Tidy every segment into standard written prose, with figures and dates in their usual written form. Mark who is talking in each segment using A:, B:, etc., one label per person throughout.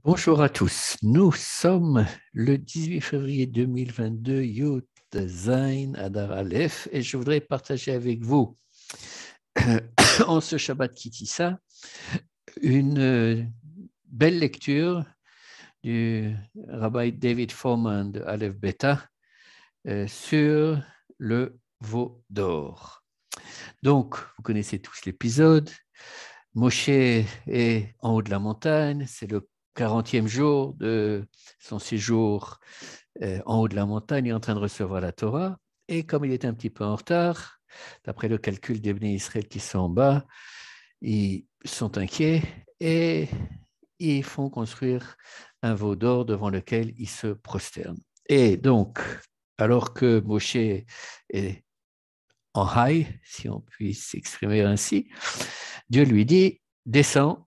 A: Bonjour à tous. Nous sommes le 18 février 2022, Yud Zain Adar Aleph, et je voudrais partager avec vous, en ce Shabbat Kitissa, une belle lecture du Rabbi David Foreman de Aleph Beta sur le veau d'or. Donc, vous connaissez tous l'épisode. Moshe est en haut de la montagne, c'est le 40e jour de son séjour en haut de la montagne, il est en train de recevoir la Torah, et comme il est un petit peu en retard, d'après le calcul des Bnei Israël qui sont en bas, ils sont inquiets et ils font construire un veau d'or devant lequel ils se prosternent. Et donc, alors que Moshe est en high, si on puisse s'exprimer ainsi, Dieu lui dit, descends,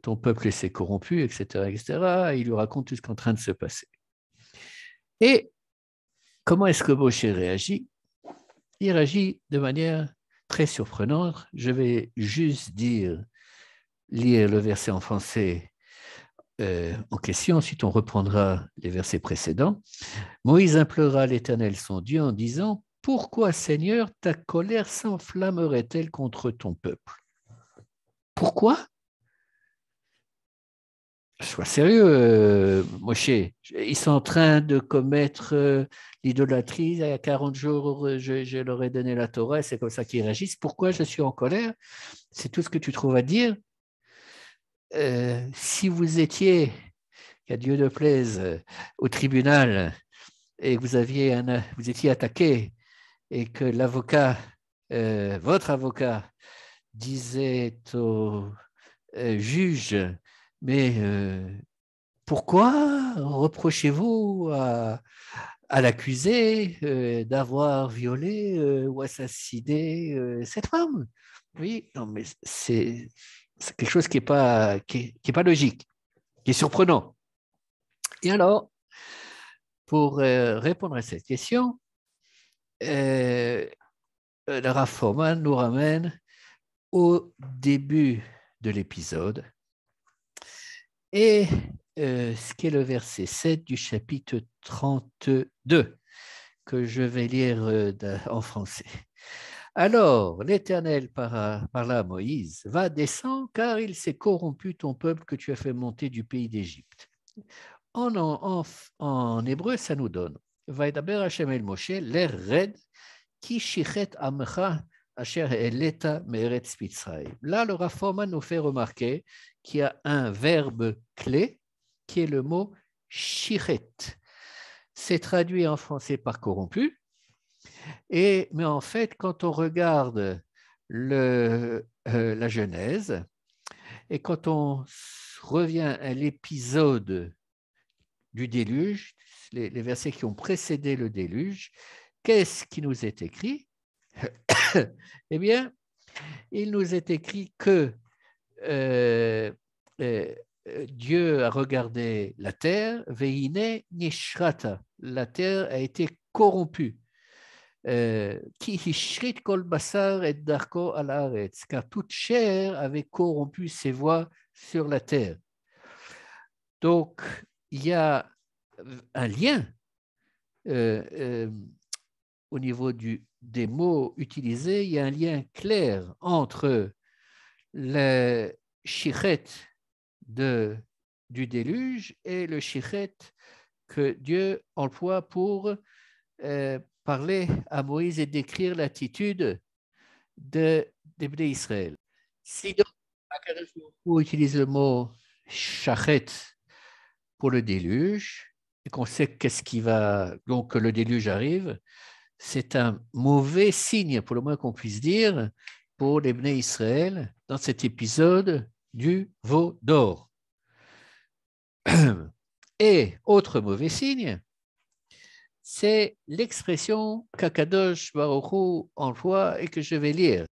A: ton peuple s'est corrompu, etc., etc. Et il lui raconte tout ce qui est en train de se passer. Et comment est-ce que Moshe réagit? Il réagit de manière très surprenante. Je vais juste lire le verset en français en question, ensuite on reprendra les versets précédents. Moïse implora l'Éternel son Dieu en disant, « Pourquoi, Seigneur, ta colère s'enflammerait-elle contre ton peuple ?» Pourquoi? Sois sérieux, Moshe. Ils sont en train de commettre l'idolâtrie. Il y a 40 jours, je leur ai donné la Torah et c'est comme ça qu'ils réagissent. Pourquoi je suis en colère? C'est tout ce que tu trouves à dire. Si vous étiez, qu'à Dieu ne plaise, au tribunal et que vous étiez attaqué et que l'avocat, votre avocat, disait au juge, mais pourquoi reprochez-vous à l'accusé d'avoir violé ou assassiné cette femme? Oui, non, mais c'est quelque chose qui n'est pas, qui est pas logique, qui est surprenant. Et alors, pour répondre à cette question, le Rav Foreman nous ramène au début de l'épisode et ce qui est le verset 7 du chapitre 32 que je vais lire en français. Alors, l'Éternel parla à Moïse, va, descends, car il s'est corrompu ton peuple que tu as fait monter du pays d'Égypte. En hébreu, ça nous donne, Vaidaber Hashem el Moshe, l'air red, ki shichet amcha asher eleta meretz Mitzrayim. Là, le Rav Foreman nous fait remarquer qu'il y a un verbe clé qui est le mot shichet. C'est traduit en français par corrompu, mais en fait, quand on regarde la Genèse et quand on revient à l'épisode du déluge, les versets qui ont précédé le déluge, qu'est-ce qui nous est écrit? Eh bien, il nous est écrit que euh, euh, Dieu a regardé la terre, veine nishrata, la terre a été corrompue. Ki hishrit kol basar et darko al haaretz, car toute chair avait corrompu ses voies sur la terre. Donc, il y a un lien au niveau des mots utilisés, il y a un lien clair entre le shichet du déluge et le shichet que Dieu emploie pour parler à Moïse et décrire l'attitude des Bnei Israël. Si donc Akadosh Baruch Hu utilise le mot shachet pour le déluge et qu'on sait qu'est-ce qui va, donc que le déluge arrive, c'est un mauvais signe, pour le moins qu'on puisse dire, pour les Bnei Israël dans cet épisode du veau d'or. Et autre mauvais signe, c'est l'expression qu'Akadosh Baruch Hu emploie et que je vais lire.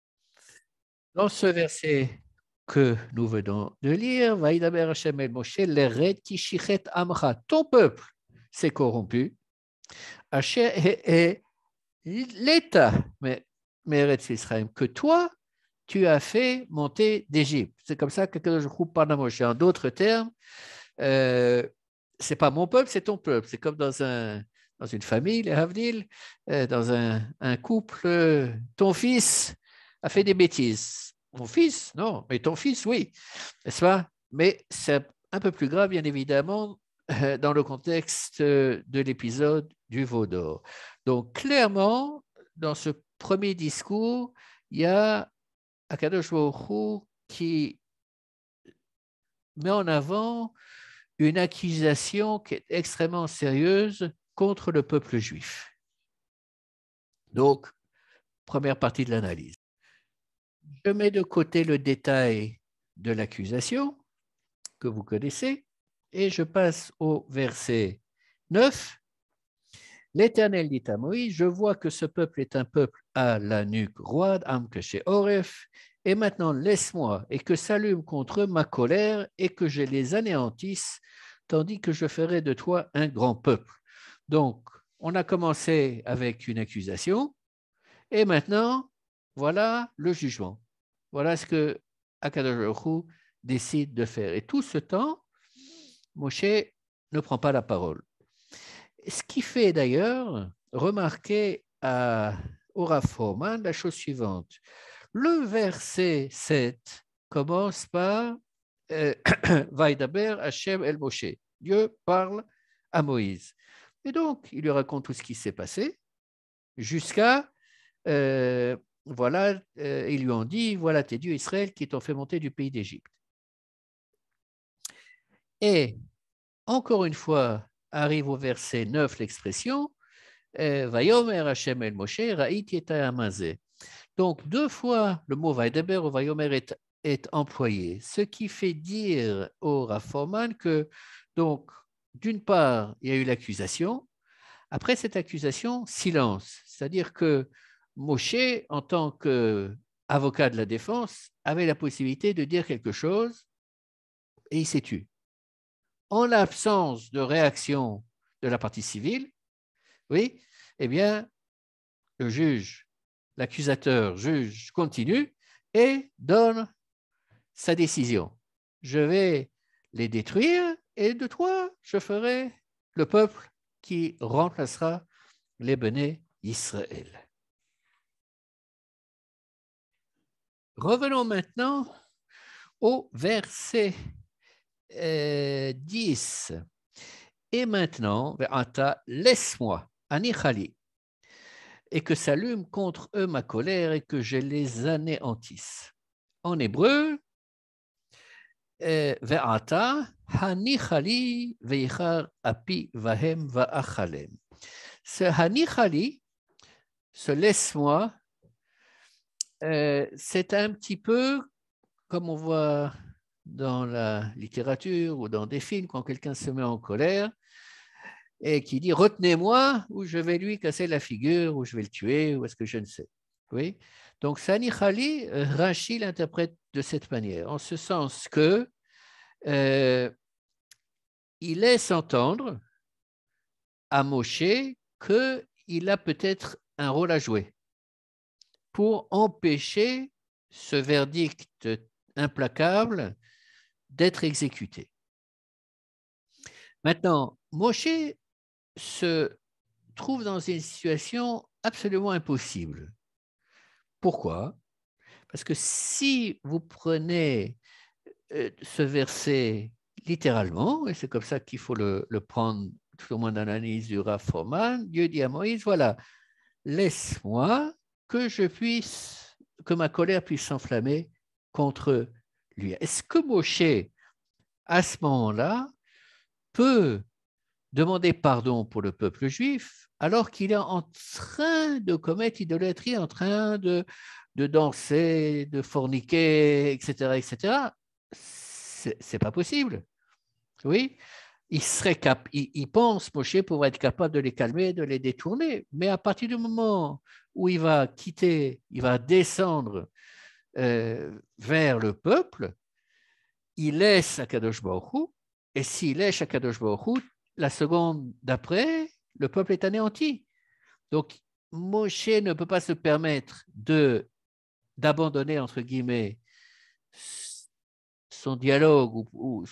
A: Dans ce verset que nous venons de lire, Vaïdaber Hashem el Moshe, l'eret ki shichet amcha, ton peuple s'est corrompu, Asher est l'État, mais Eretz Israël, que toi, tu as fait monter d'Égypte. C'est comme ça que je coupe par Moshe. En d'autres termes, c'est pas mon peuple, c'est ton peuple. C'est comme dans une famille, les Havdil, dans un couple, ton fils a fait des bêtises. Mon fils, non, mais ton fils, oui, n'est-ce pas? Mais c'est un peu plus grave, bien évidemment, dans le contexte de l'épisode du veau d'or. Donc, clairement, dans ce premier discours, il y a Akadosh Baruch Hu qui met en avant une accusation qui est extrêmement sérieuse contre le peuple juif. Donc, première partie de l'analyse. Je mets de côté le détail de l'accusation que vous connaissez et je passe au verset 9. L'Éternel dit à Moïse, je vois que ce peuple est un peuple à la nuque roide, Am chez Oref, et maintenant laisse-moi et que s'allume contre eux ma colère et que je les anéantisse, tandis que je ferai de toi un grand peuple. Donc, on a commencé avec une accusation et maintenant, voilà le jugement. Voilà ce que Akadosh Baruch Hu décide de faire. Et tout ce temps, Moshe ne prend pas la parole. Ce qui fait d'ailleurs remarquer au Rav Froman la chose suivante. Le verset 7 commence par Vaidaber Hashem el Moshe. Dieu parle à Moïse. Et donc, il lui raconte tout ce qui s'est passé jusqu'à, ils lui ont dit, voilà tes dieux Israël qui t'ont fait monter du pays d'Égypte. Et encore une fois, arrive au verset 9 l'expression Vayomer Hashem el Moshe Ra'iti et Amazé. Donc, deux fois, le mot Vaidaber ou Vayomer est employé, ce qui fait dire au Rav Froman que, donc, d'une part, il y a eu l'accusation. Après cette accusation, silence. C'est-à-dire que Moshe, en tant qu'avocat de la défense, avait la possibilité de dire quelque chose et il s'est tu. En l'absence de réaction de la partie civile, oui, eh bien, le juge, l'accusateur juge continue et donne sa décision. Je vais les détruire et de toi, je ferai le peuple qui remplacera les Béné Israël. Revenons maintenant au verset 10. Et maintenant, laisse-moi, Anichali, et que s'allume contre eux ma colère et que je les anéantisse. En hébreu, Ve'ata hanichali veichar api vahem va'achalem. Ce hanichali, ce laisse-moi, c'est un petit peu comme on voit dans la littérature ou dans des films quand quelqu'un se met en colère et qui dit retenez-moi ou je vais lui casser la figure ou je vais le tuer ou est-ce que je ne sais. Oui. Donc Sani Khali, Rashi l'interprète de cette manière, en ce sens que il laisse entendre à Moshe qu'il a peut-être un rôle à jouer pour empêcher ce verdict implacable d'être exécuté. Maintenant, Moshe se trouve dans une situation absolument impossible. Pourquoi? Parce que si vous prenez ce verset littéralement, et c'est comme ça qu'il faut le prendre tout au moins dans l'analyse du Rav Froman, Dieu dit à Moïse, voilà, laisse-moi que ma colère puisse s'enflammer contre lui. Est-ce que Moshe, à ce moment-là, peut demander pardon pour le peuple juif alors qu'il est en train de commettre idolâtrie, en train de danser, de forniquer, etc., etc. C'est pas possible. Oui, il pense, Moshe, pour être capable de les calmer, de les détourner. Mais à partir du moment où il va descendre vers le peuple, il laisse Akadosh Baruch Hu, et s'il laisse Akadosh Baruch Hu, la seconde d'après, le peuple est anéanti. Donc, Moshe ne peut pas se permettre d'abandonner, entre guillemets, son dialogue ou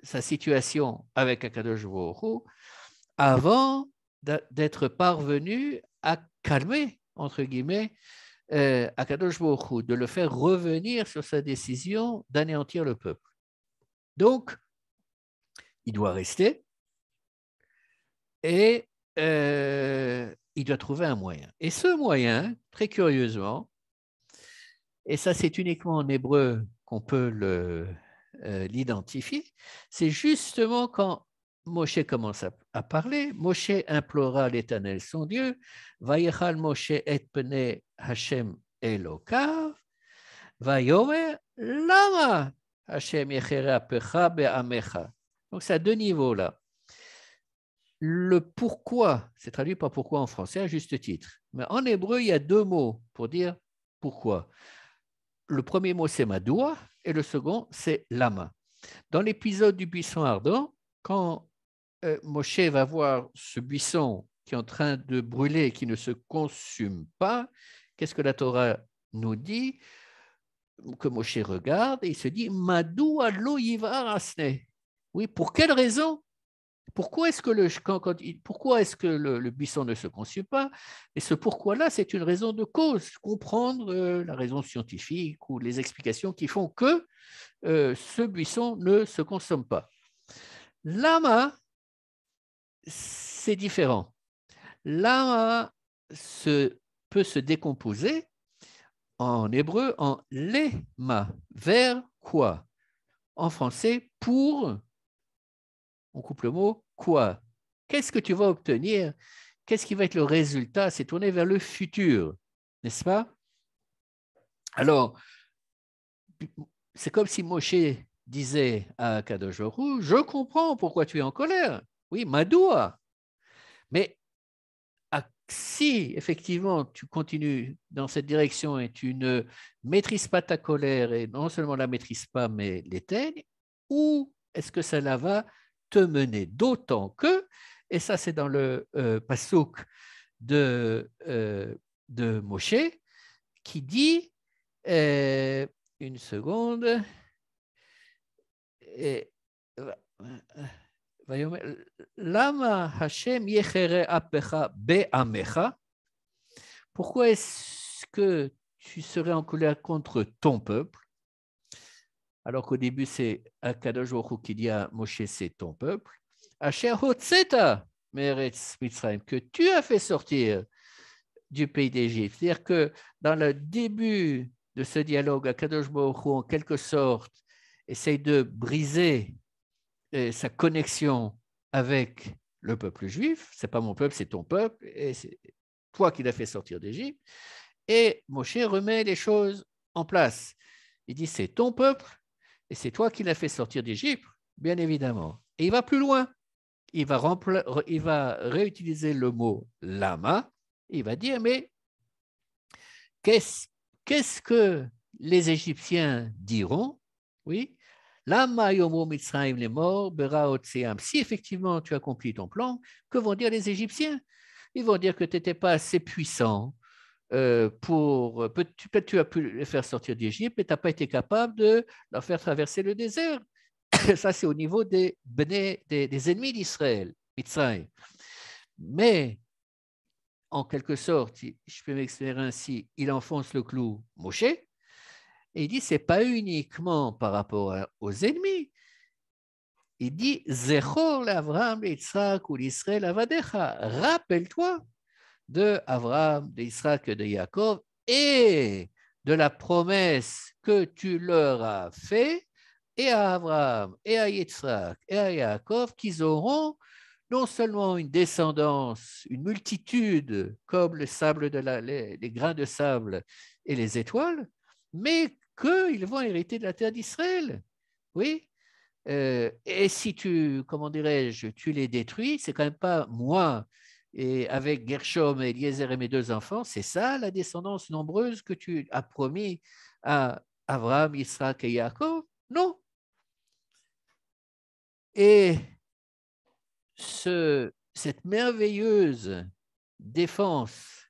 A: sa situation avec Akadosh Baruch Hu avant d'être parvenu à calmer, entre guillemets, Akadosh Baruch Hu, de le faire revenir sur sa décision d'anéantir le peuple. Donc, il doit rester et il doit trouver un moyen. Et ce moyen, très curieusement, et ça c'est uniquement en hébreu qu'on peut l'identifier, c'est justement quand Moshe commence à parler, Moshe implora l'Éternel son Dieu, Vayechal Moshe et pene Hashem Elokav, Vayomer Lama Hashem yechere apecha be'amecha. Donc c'est à deux niveaux là. Le pourquoi, c'est traduit par pourquoi en français à juste titre, mais en hébreu il y a deux mots pour dire pourquoi. Le premier mot c'est Madoua et le second c'est Lama. Dans l'épisode du buisson ardent, quand Moshe va voir ce buisson qui est en train de brûler et qui ne se consume pas, qu'est-ce que la Torah nous dit? Que Moshe regarde et il se dit Madoua lo yivar asne. Oui, pour quelle raison? Pourquoi est-ce que le buisson ne se consume pas? Et ce pourquoi-là, c'est une raison de cause. Comprendre la raison scientifique ou les explications qui font que ce buisson ne se consomme pas. Lama, c'est différent. Lama peut se décomposer en hébreu en lema. Vers quoi? En français, pour, on coupe le mot, quoi? Qu'est-ce que tu vas obtenir? Qu'est-ce qui va être le résultat? C'est tourné vers le futur, n'est-ce pas? Alors, c'est comme si Moshe disait à Kadosh Baruch Hu, je comprends pourquoi tu es en colère. Oui, Madoua. Mais si effectivement tu continues dans cette direction et tu ne maîtrises pas ta colère et non seulement la maîtrises pas mais l'éteignes, où est-ce que cela va te mener? D'autant que, et ça c'est dans le passouk de Moshe, qui dit, une seconde, Lama Hashem yechere apecha be'amecha. Pourquoi est-ce que tu serais en colère contre ton peuple? Alors qu'au début, c'est Akadosh Baruch Hu qui dit à Moshe, c'est ton peuple. Asher hotzeta meretz Mitzrayim, que tu as fait sortir du pays d'Égypte. C'est-à-dire que dans le début de ce dialogue, Akadosh Baruch Hu, en quelque sorte, essaye de briser sa connexion avec le peuple juif. Ce n'est pas mon peuple, c'est ton peuple, et c'est toi qui l'as fait sortir d'Égypte. Et Moshe remet les choses en place. Il dit, c'est ton peuple, et c'est toi qui l'as fait sortir d'Égypte, bien évidemment. Et il va plus loin. Il va réutiliser le mot lama. Il va dire, mais qu'est-ce que les Égyptiens diront? Oui, lama yomo mitzrayim les morts, bera otseam. Si effectivement tu accomplis ton plan, que vont dire les Égyptiens? Ils vont dire que tu n'étais pas assez puissant peut-être tu as pu les faire sortir d'Égypte, mais tu n'as pas été capable de leur faire traverser le désert. Ça, c'est au niveau des ennemis d'Israël, Mitzrayim. Mais, en quelque sorte, je peux m'exprimer ainsi, il enfonce le clou Moshe, et il dit, ce n'est pas uniquement par rapport aux ennemis. Il dit, Zechor l'Avram, l'Yitzhak ou l'Israël avadecha. Rappelle-toi de Abraham, d'Israël et de Jacob et de la promesse que tu leur as fait et à Abraham et à Yitzhak et à Jacob qu'ils auront non seulement une descendance, une multitude comme le sable les grains de sable et les étoiles, mais qu'ils vont hériter de la terre d'Israël. Oui. Et si comment dirais-je, tu les détruis, c'est quand même pas moi et avec Gershom et Eliezer et mes deux enfants, c'est ça la descendance nombreuse que tu as promis à Abraham, Isaac et Jacob? Non. Et cette merveilleuse défense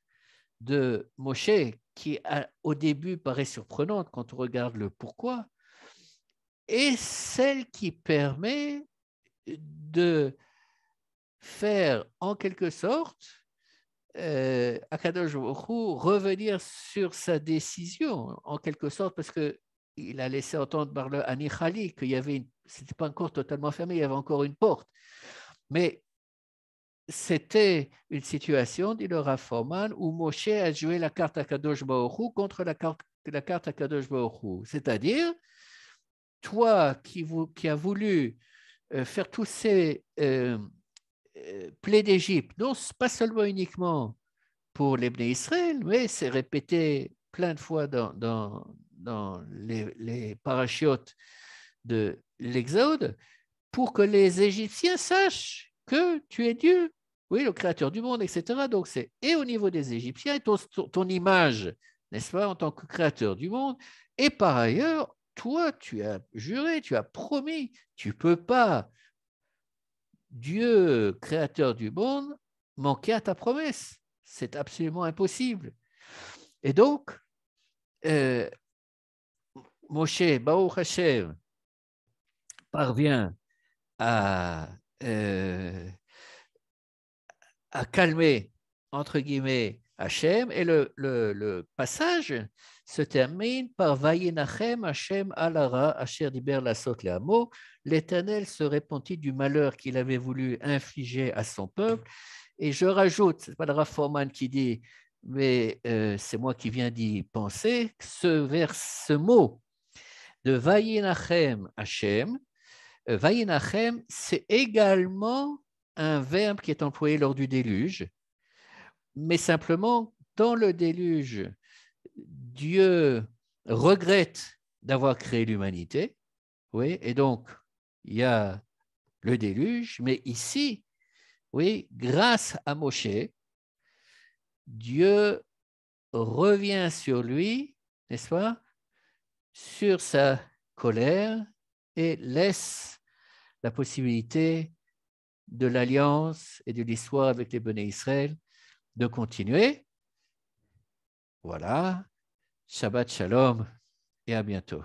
A: de Moshe, qui au début paraît surprenante quand on regarde le pourquoi, est celle qui permet de faire en quelque sorte Akadosh Baruch Hu revenir sur sa décision, en quelque sorte, parce qu'il a laissé entendre par le Anichali qu'il y avait, c'était pas encore totalement fermé, il y avait encore une porte. Mais c'était une situation, dit le Rav Forman, où Moshe a joué la carte Akadosh Baruch Hu contre la carte Akadosh Baruch Hu. C'est-à-dire, toi qui as voulu faire tous ces plaies d'Égypte, non pas seulement uniquement pour les Bnei Israël, mais c'est répété plein de fois dans les parachutes de l'Exode, pour que les Égyptiens sachent que tu es Dieu, oui, le créateur du monde, etc. Donc c'est et au niveau des Égyptiens, ton image, n'est-ce pas, en tant que créateur du monde, et par ailleurs, toi, tu as juré, tu as promis, tu ne peux pas, Dieu, créateur du monde, manquer à ta promesse. C'est absolument impossible. Et donc, Moshe, Baruch Hashem, parvient à, à calmer, entre guillemets, Hachem, et le passage se termine par Vayinachem Hachem alara asher diber lasot le'amo. L'Éternel se repentit du malheur qu'il avait voulu infliger à son peuple. Et je rajoute, ce n'est pas le Rav Forman qui dit, mais c'est moi qui viens d'y penser, ce mot de Vayinachem Hachem, Vayinachem, c'est également un verbe qui est employé lors du déluge, mais simplement, dans le déluge, Dieu regrette d'avoir créé l'humanité, oui, et donc il y a le déluge, mais ici, oui, grâce à Moshe, Dieu revient sur lui, n'est-ce pas, sur sa colère et laisse la possibilité de l'alliance et de l'histoire avec les Béné Israël de continuer. Voilà. Shabbat Shalom et à bientôt.